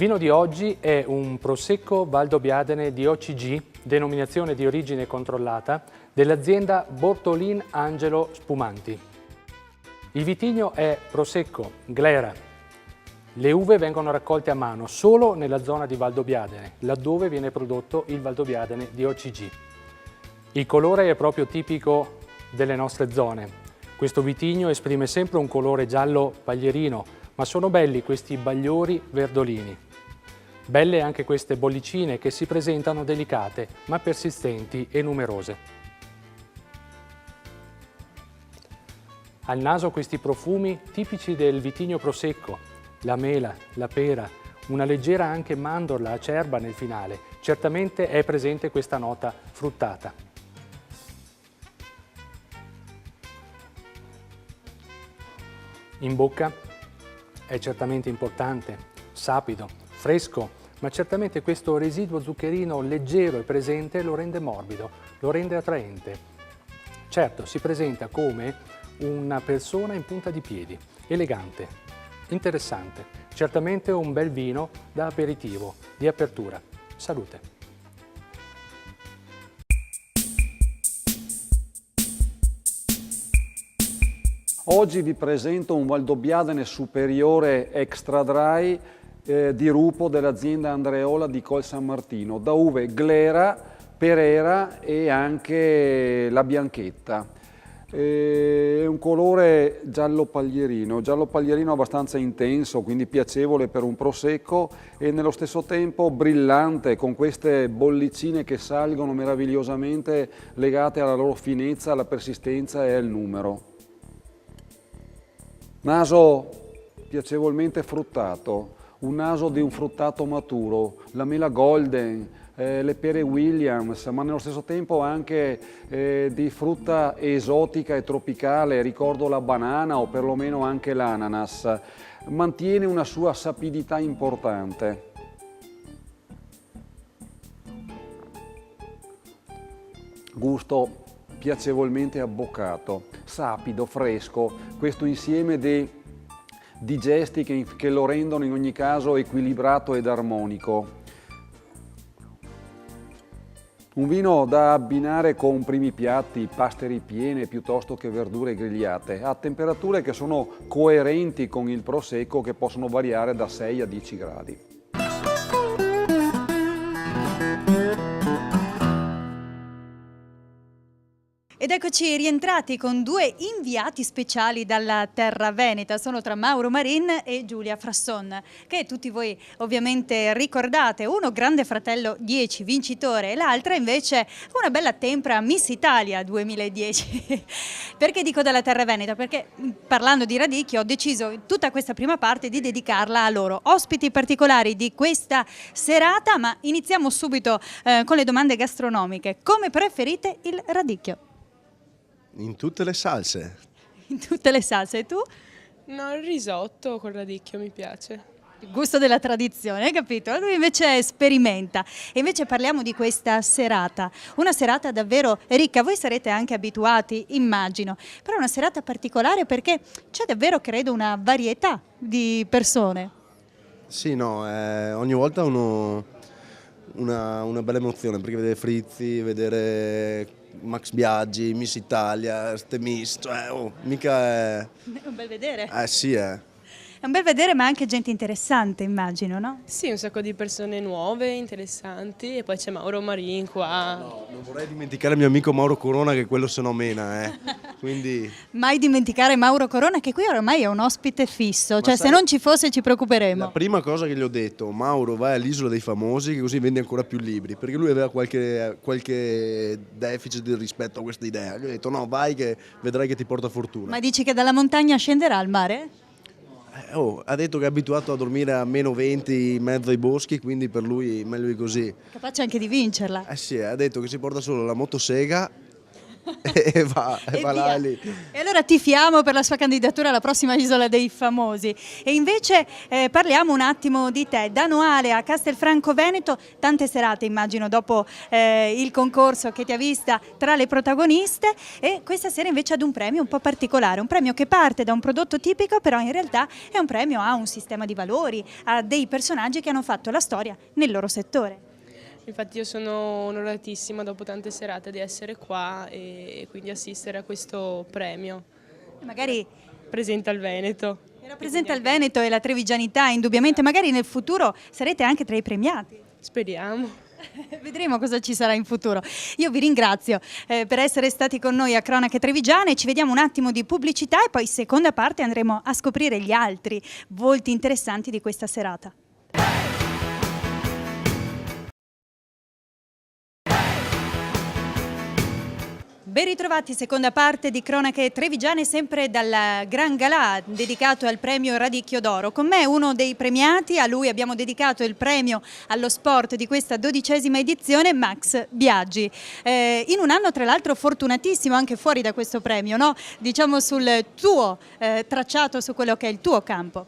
vino di oggi è un Prosecco Valdobbiadene di OCG, denominazione di origine controllata, dell'azienda Bortolin Angelo Spumanti. Il vitigno è Prosecco Glera. Le uve vengono raccolte a mano solo nella zona di Valdobbiadene, laddove viene prodotto il Valdobbiadene di OCG. Il colore è proprio tipico delle nostre zone. Questo vitigno esprime sempre un colore giallo paglierino, ma sono belli questi bagliori verdolini. Belle anche queste bollicine che si presentano delicate, ma persistenti e numerose. Al naso questi profumi tipici del vitigno Prosecco, la mela, la pera, una leggera anche mandorla acerba nel finale. Certamente è presente questa nota fruttata. In bocca è certamente importante, sapido, fresco, ma certamente questo residuo zuccherino leggero e presente lo rende morbido, lo rende attraente. Certo, si presenta come una persona in punta di piedi, elegante, interessante, certamente un bel vino da aperitivo, di apertura. Salute! Oggi vi presento un Valdobbiadene superiore extra dry di Rupo dell'azienda Andreola di Col San Martino, da uve Glera, Perera e anche la Bianchetta. È un colore giallo paglierino abbastanza intenso, quindi piacevole per un prosecco e nello stesso tempo brillante, con queste bollicine che salgono meravigliosamente legate alla loro finezza, alla persistenza e al numero. Naso piacevolmente fruttato, un naso di un fruttato maturo, la mela golden, le pere Williams, ma nello stesso tempo anche di frutta esotica e tropicale, ricordo la banana o perlomeno anche l'ananas. Mantiene una sua sapidità importante. Gusto piacevolmente abboccato, sapido, fresco, questo insieme di gesti che lo rendono in ogni caso equilibrato ed armonico. Un vino da abbinare con primi piatti, paste ripiene piuttosto che verdure grigliate, a temperature che sono coerenti con il prosecco, che possono variare da 6 a 10 gradi. Ed eccoci rientrati con due inviati speciali dalla terra veneta, sono tra Mauro Marin e Giulia Frasson, che tutti voi ovviamente ricordate, uno grande fratello 10 vincitore e l'altra invece una bella tempra Miss Italia 2010. Perché dico dalla terra veneta? Perché parlando di radicchio ho deciso tutta questa prima parte di dedicarla a loro, ospiti particolari di questa serata, ma iniziamo subito con le domande gastronomiche. Come preferite il radicchio? In tutte le salse. In tutte le salse, e tu? No, il risotto col radicchio mi piace. Il gusto della tradizione, hai capito? Lui invece sperimenta. E invece parliamo di questa serata, una serata davvero ricca. Voi sarete anche abituati, immagino, però è una serata particolare perché c'è davvero, credo, una varietà di persone. Sì, no, ogni volta una bella emozione, perché vedere Frizzi, vedere Max Biaggi, Miss Italia, ste Miss, cioè, mica è... È un bel vedere. Sì, È un bel vedere, ma anche gente interessante, immagino, no? Sì, un sacco di persone nuove, interessanti, e poi c'è Mauro Marin qua. No, non vorrei dimenticare il mio amico Mauro Corona, che quello se no mena, quindi... Mai dimenticare Mauro Corona, che qui ormai è un ospite fisso, cioè sai, se non ci fosse ci preoccuperemo. La prima cosa che gli ho detto: Mauro, vai all'Isola dei Famosi, che così vendi ancora più libri, perché lui aveva qualche deficit rispetto a questa idea. Gli ho detto: no, vai che vedrai che ti porta fortuna. Ma dici che dalla montagna scenderà al mare? Ha detto che è abituato a dormire a meno 20 in mezzo ai boschi, quindi per lui meglio di così. Capace anche di vincerla. Sì, ha detto che si porta solo la motosega e va via. là lì. E allora tifiamo per la sua candidatura alla prossima Isola dei Famosi. E invece parliamo un attimo di te. Da Noale a Castelfranco Veneto, tante serate immagino dopo il concorso che ti ha vista tra le protagoniste, e questa sera invece ad un premio un po' particolare, un premio che parte da un prodotto tipico, però in realtà è un premio a un sistema di valori, a dei personaggi che hanno fatto la storia nel loro settore. Infatti io sono onoratissima dopo tante serate di essere qua e quindi assistere a questo premio. Magari Presenta il Veneto. e rappresenta il Veneto e la trevigianità, indubbiamente, magari nel futuro sarete anche tra i premiati. Speriamo. Vedremo cosa ci sarà in futuro. Io vi ringrazio per essere stati con noi a Cronache Trevigiane. Ci vediamo un attimo di pubblicità e poi seconda parte andremo a scoprire gli altri volti interessanti di questa serata. Ben ritrovati, seconda parte di Cronache Trevigiane, sempre dal Gran Galà dedicato al premio Radicchio d'Oro. Con me uno dei premiati, a lui abbiamo dedicato il premio allo sport di questa 12ª edizione, Max Biaggi. In un anno tra l'altro fortunatissimo anche fuori da questo premio, no? Diciamo sul tuo tracciato, su quello che è il tuo campo.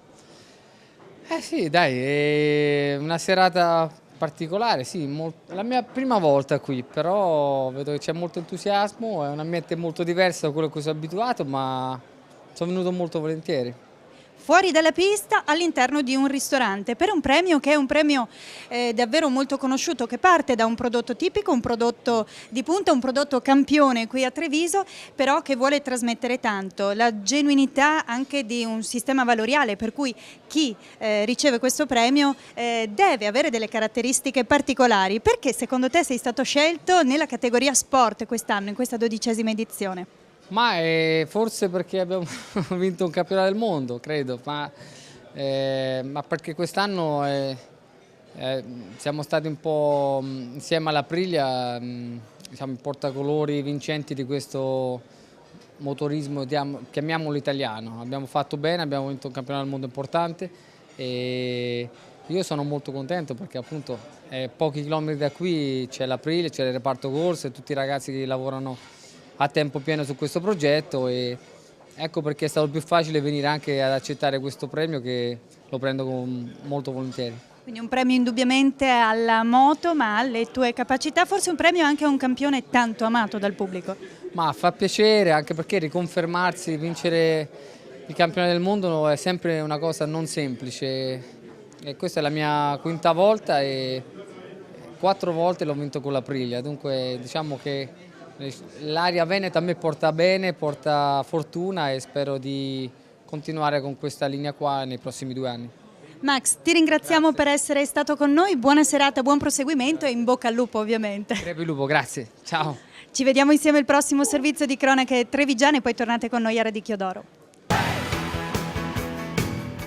Sì, dai, è una serata particolare, sì, la mia prima volta qui, però vedo che c'è molto entusiasmo, è un ambiente molto diverso da quello a cui sono abituato, ma sono venuto molto volentieri. Fuori dalla pista, all'interno di un ristorante, per un premio che è un premio davvero molto conosciuto, che parte da un prodotto tipico, un prodotto di punta, un prodotto campione qui a Treviso, però che vuole trasmettere tanto, la genuinità anche di un sistema valoriale, per cui chi riceve questo premio deve avere delle caratteristiche particolari. Perché secondo te sei stato scelto nella categoria sport quest'anno, in questa 12ª edizione? Ma forse perché abbiamo vinto un campionato del mondo, credo, ma perché quest'anno siamo stati un po' insieme all'Aprilia, diciamo, i portacolori vincenti di questo motorismo, chiamiamolo italiano. Abbiamo fatto bene, abbiamo vinto un campionato del mondo importante e io sono molto contento perché appunto pochi chilometri da qui c'è l'Aprilia, c'è il reparto corse, tutti i ragazzi che lavorano a tempo pieno su questo progetto e ecco perché è stato più facile venire anche ad accettare questo premio, che lo prendo molto volentieri. Quindi un premio indubbiamente alla moto, ma alle tue capacità, forse un premio anche a un campione tanto amato dal pubblico. Ma fa piacere anche perché riconfermarsi, vincere il campione del mondo è sempre una cosa non semplice e questa è la mia quinta volta e 4 volte l'ho vinto con l'Aprilia, dunque diciamo che l'aria veneta a me porta bene, porta fortuna e spero di continuare con questa linea qua nei prossimi 2 anni. Max, ti ringraziamo per essere stato con noi, buona serata, buon proseguimento e in bocca al lupo ovviamente. Crepi il lupo, grazie, ciao. Ci vediamo insieme al prossimo servizio di Cronache Trevigiane e poi tornate con noi a Radicchio d'Oro.